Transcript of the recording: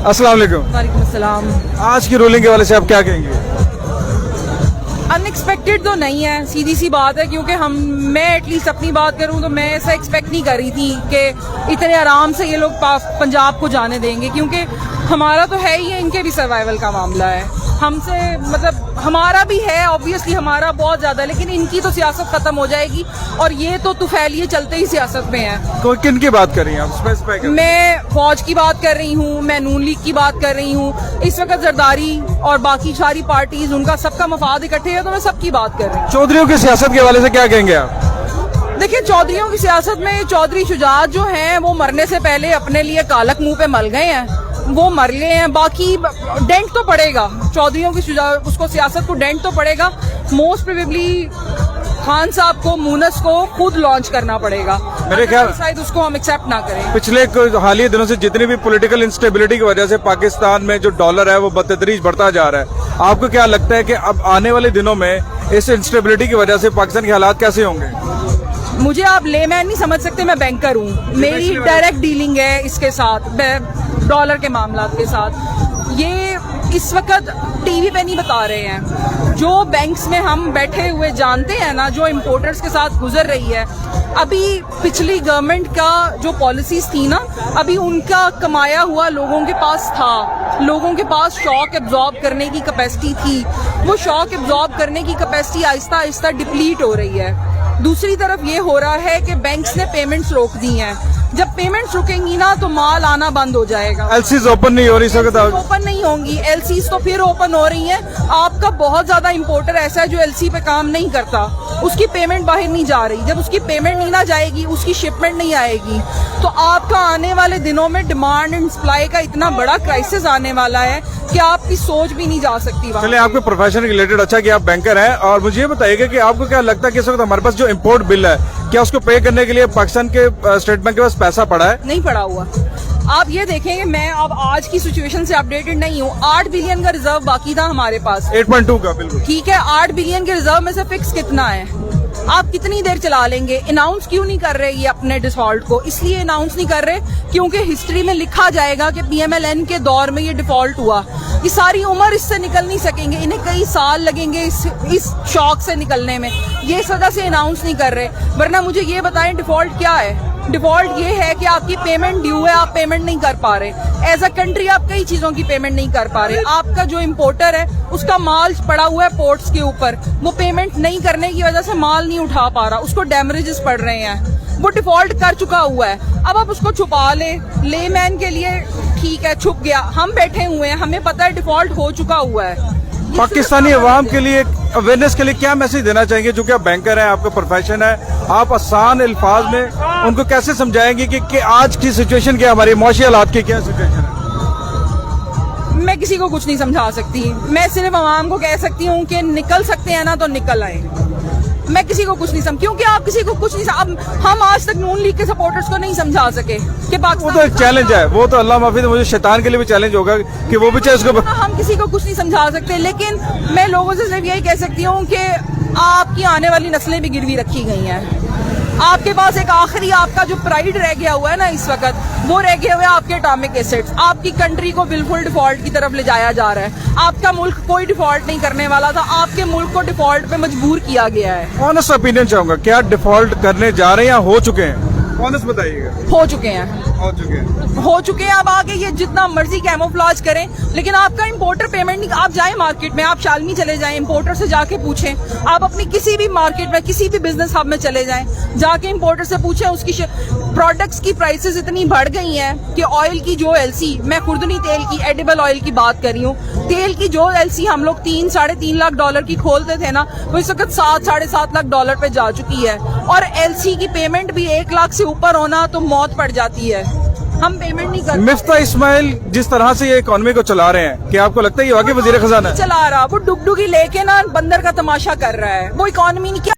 अस्सलाम वालेकुम। वालेकुम अस्सलाम। आज की रूलिंग के हवाले से आप क्या कहेंगे? अनएक्सपेक्टेड तो नहीं है, सीधी सी बात है, क्योंकि मैं एटलीस्ट अपनी बात करूं तो मैं ऐसा एक्सपेक्ट नहीं कर रही थी कि इतने आराम से ये लोग पंजाब को जाने देंगे, क्योंकि हमारा तो है ही है, इनके भी सर्वाइवल का मामला है। हमसे मतलब हमारा भी है, ऑब्वियसली हमारा बहुत ज्यादा, लेकिन इनकी तो सियासत खत्म हो जाएगी और ये तो तुफैलिए चलते ही सियासत में है। तो किन की बात कर रही हैं आप? स्पेसिफाई करें। मैं फौज की बात कर रही हूँ, मैं नून लीग की बात कर रही हूँ। इस वक्त जरदारी और बाकी सारी पार्टीज, उनका सबका मफाद इकट्ठे है, तो मैं सबकी बात कर रही हूँ। चौधरियों की सियासत के हवाले से क्या कहेंगे आप? देखिए, चौधरियों की सियासत में चौधरी शुजात जो हैं वो मरने से पहले अपने लिए कालक मुंह पे मल गए हैं, वो मर गए हैं। बाकी डेंट तो पड़ेगा चौधरियों की उसको सियासत को डेंट तो पड़ेगा। मोस्ट प्रोबेबली खान साहब को, मूनस को खुद लॉन्च करना पड़ेगा, मेरे ख्याल शायद उसको हम एक्सेप्ट ना करें। पिछले हालिया दिनों से जितनी भी पॉलिटिकल इंस्टेबिलिटी की वजह से पाकिस्तान में जो डॉलर है वो बतदरीज बढ़ता जा रहा है, आपको क्या लगता है कि अब आने वाले दिनों में इस इंस्टेबिलिटी की वजह से पाकिस्तान के हालात कैसे होंगे? मुझे आप लेमैन नहीं समझ सकते, मैं बैंकर हूँ, मेरी डायरेक्ट डीलिंग है इसके साथ, डॉलर के मामला के साथ। ये इस वक्त टीवी पे नहीं बता रहे हैं, जो बैंक्स में हम बैठे हुए जानते हैं ना, जो इम्पोर्टर्स के साथ गुजर रही है। अभी पिछली गवर्नमेंट का जो पॉलिसीज थी ना, अभी उनका कमाया हुआ लोगों के पास था, लोगों के पास शॉक एब्जॉर्ब करने की कैपेसिटी थी, वो शॉक एब्जॉर्ब करने की कैपेसिटी आहिस्ता आहिस्ता डिप्लीट हो रही है। दूसरी तरफ ये हो रहा है कि बैंक्स ने पेमेंट्स रोक दी हैं। जब पेमेंट्स रुकेंगी ना तो माल आना बंद हो जाएगा। एलसीज ओपन नहीं हो रही, ओपन नहीं होंगी, एलसीज तो फिर ओपन हो रही हैं। आपका बहुत ज्यादा इंपोर्टर ऐसा है जो एलसी पे काम नहीं करता, उसकी पेमेंट बाहर नहीं जा रही। जब उसकी पेमेंट नहीं ना जाएगी, उसकी शिपमेंट नहीं आएगी, तो आपका आने वाले दिनों में डिमांड एंड सप्लाई का इतना बड़ा क्राइसिस आने वाला है कि आपकी सोच भी नहीं जा सकती वहाँ। चलिए, आपके प्रोफेशन रिलेटेड अच्छा कि आप बैंकर हैं, और मुझे ये बताइएगा कि आपको क्या लगता है कि इस वक्त हमारे पास जो इम्पोर्ट बिल है, क्या उसको पे करने के लिए पाकिस्तान के स्टेट बैंक के पास पैसा पड़ा है? नहीं पड़ा हुआ। आप ये देखेंगे, मैं अब आज की सिचुएशन से अपडेटेड नहीं हूँ। 8 बिलियन का रिजर्व बाकी था हमारे पास, 8.2 का। बिल्कुल ठीक है, 8 बिलियन के रिजर्व में से फिक्स कितना है? आप कितनी देर चला लेंगे? अनाउंस क्यों नहीं कर रहे ये अपने डिफॉल्ट को? इसलिए अनाउंस नहीं कर रहे क्योंकि हिस्ट्री में लिखा जाएगा कि पीएमएलएन के दौर में ये डिफॉल्ट हुआ। ये सारी उम्र इससे निकल नहीं सकेंगे, इन्हें कई साल लगेंगे इस शॉक से निकलने में। ये इस वजह से अनाउंस नहीं कर रहे। वरना मुझे ये बताएं, डिफॉल्ट क्या है? डिफॉल्ट ये है कि आपकी पेमेंट ड्यू है, आप पेमेंट नहीं कर पा रहे। एज अ कंट्री आप कई चीजों की पेमेंट नहीं कर पा रहे। आपका जो इम्पोर्टर है उसका माल पड़ा हुआ है पोर्ट्स के ऊपर, वो पेमेंट नहीं करने की वजह से माल नहीं उठा पा रहा, उसको डैमेजेस पड़ रहे हैं, वो डिफॉल्ट कर चुका हुआ है। अब आप उसको छुपा लेमैन के लिए ठीक है, छुप गया, हम बैठे हुए हैं, हमें पता है डिफॉल्ट हो चुका हुआ है। पाकिस्तानी अवाम के लिए अवेयरनेस के लिए क्या मैसेज देना चाहेंगे? जो कि आप बैंकर हैं, आपका प्रोफेशन है, आप आसान अल्फाज में उनको कैसे समझाएंगे कि आज की सिचुएशन क्या, हमारी मुआशी हालात की क्या सिचुएशन है? मैं किसी को कुछ नहीं समझा सकती, मैं सिर्फ अवाम को कह सकती हूँ कि निकल सकते हैं ना तो निकल आए। मैं किसी को कुछ नहीं समझ, क्योंकि आप किसी को कुछ नहीं अब हम आज तक नून लीग के सपोर्टर्स को नहीं समझा सके कि पाकिस्तान, वो तो एक चैलेंज है, वो तो अल्लाह माफी, मुझे शैतान के लिए भी चैलेंज होगा कि वो भी चाहे उसको। हम किसी को कुछ नहीं समझा सकते, लेकिन मैं लोगों से सिर्फ यही कह सकती हूँ कि आपकी आने वाली नस्लें भी गिरवी रखी गई हैं। आपके पास एक आखिरी आपका जो प्राइड रह गया हुआ है ना इस वक्त, वो रह गया हुआ है आपके एटॉमिक एसेट्स। आपकी कंट्री को बिल्कुल डिफॉल्ट की तरफ ले जाया जा रहा है। आपका मुल्क कोई डिफॉल्ट नहीं करने वाला था, आपके मुल्क को डिफॉल्ट पे मजबूर किया गया है। ऑनेस्ट ओपिनियन चाहूंगा, क्या डिफॉल्ट करने जा रहे हैं या हो चुके हैं? ऑनेस्ट बताइएगा। हो चुके हैं। अब आगे ये जितना मर्जी कैमोफ्लेज करें, लेकिन आपका इंपोर्टर पेमेंट नहीं। आप जाएं मार्केट में, आप शालमी चले जाएं, इंपोर्टर से जाके पूछें। आप अपनी किसी भी मार्केट में, किसी भी बिजनेस हब में चले जाएं, जाके इंपोर्टर से पूछें। उसकी प्रोडक्ट्स की प्राइसेस इतनी बढ़ गई हैं कि ऑयल की जो एलसी, मैं खुर्दनी तेल की, एडिबल ऑयल की बात कर रही हूँ, तेल की जो एलसी हम लोग 3-3.5 लाख डॉलर की खोलते थे ना, वो इस वक्त 7-7.5 लाख डॉलर पे जा चुकी है। और एलसी की पेमेंट भी 1 लाख से ऊपर होना तो मौत पड़ जाती है। हम पेमेंट नहीं करते। मिफ्ता इस्माइल जिस तरह से ये इकोनॉमी को चला रहे हैं, क्या आपको लगता है ये वाकई वजीर खजाना है? चला रहा, वो डुगडुगी लेके ना बंदर का तमाशा कर रहा है। वो इकोनॉमी नहीं, क्या